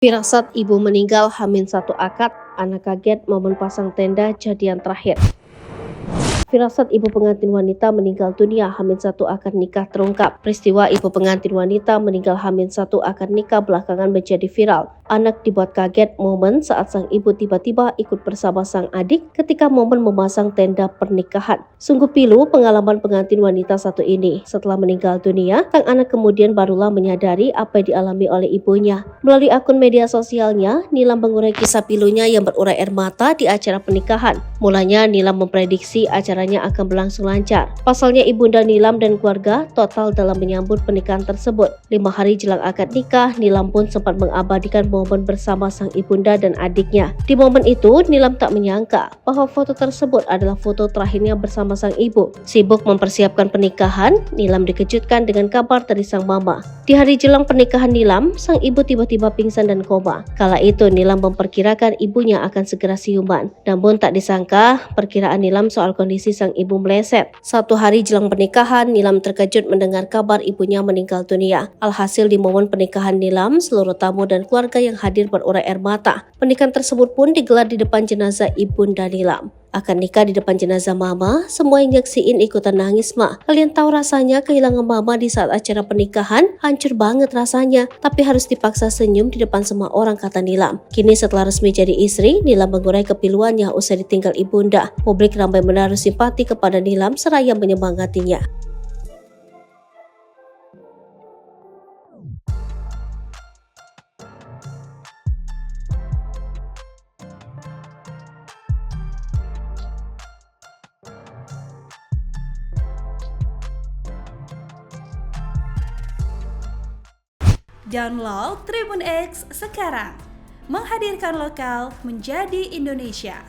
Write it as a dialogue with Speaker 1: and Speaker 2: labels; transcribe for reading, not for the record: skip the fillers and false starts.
Speaker 1: Firasat ibu meninggal H-1 akad, anak kaget momen pasang tenda jadian terakhir. Firasat ibu pengantin wanita meninggal dunia H-1 akad nikah terungkap. Peristiwa ibu pengantin wanita meninggal H-1 akad nikah belakangan menjadi viral. Anak dibuat kaget momen saat sang ibu tiba-tiba ikut bersama sang adik ketika momen memasang tenda pernikahan. Sungguh pilu pengalaman pengantin wanita satu ini. Setelah meninggal dunia, sang anak kemudian barulah menyadari apa yang dialami oleh ibunya. Melalui akun media sosialnya, Nilam mengurai kisah pilunya yang berurai air mata di acara pernikahan. Mulanya Nilam memprediksi acaranya akan berlangsung lancar. Pasalnya ibunda Nilam dan keluarga total dalam menyambut pernikahan tersebut. 5 hari jelang akad nikah, Nilam pun sempat mengabadikan momen bersama sang ibunda dan adiknya. Di momen itu, Nilam tak menyangka bahwa foto tersebut adalah foto terakhirnya bersama sang ibu. Sibuk mempersiapkan pernikahan, Nilam dikejutkan dengan kabar dari sang mama. Di hari jelang pernikahan Nilam, sang ibu tiba-tiba pingsan dan koma. Kala itu Nilam memperkirakan ibunya akan segera siuman. Namun tak disangka, perkiraan Nilam soal kondisi sang ibu meleset. 1 hari jelang pernikahan, Nilam terkejut mendengar kabar ibunya meninggal dunia. Alhasil di momen pernikahan Nilam, seluruh tamu dan keluarga yang hadir berurai air mata. Pernikahan tersebut pun digelar di depan jenazah ibunda Nilam. Akan nikah di depan jenazah mama, semua yang nyaksiin ikutan nangis, Mak. Kalian tahu rasanya kehilangan mama di saat acara pernikahan? Hancur banget rasanya, tapi harus dipaksa senyum di depan semua orang, kata Nilam. Kini setelah resmi jadi istri, Nilam mengurai kepiluannya usai ditinggal ibunda. Publik ramai menaruh simpati kepada Nilam seraya menyemangatinya.
Speaker 2: Download Tribun X sekarang, menghadirkan lokal menjadi Indonesia.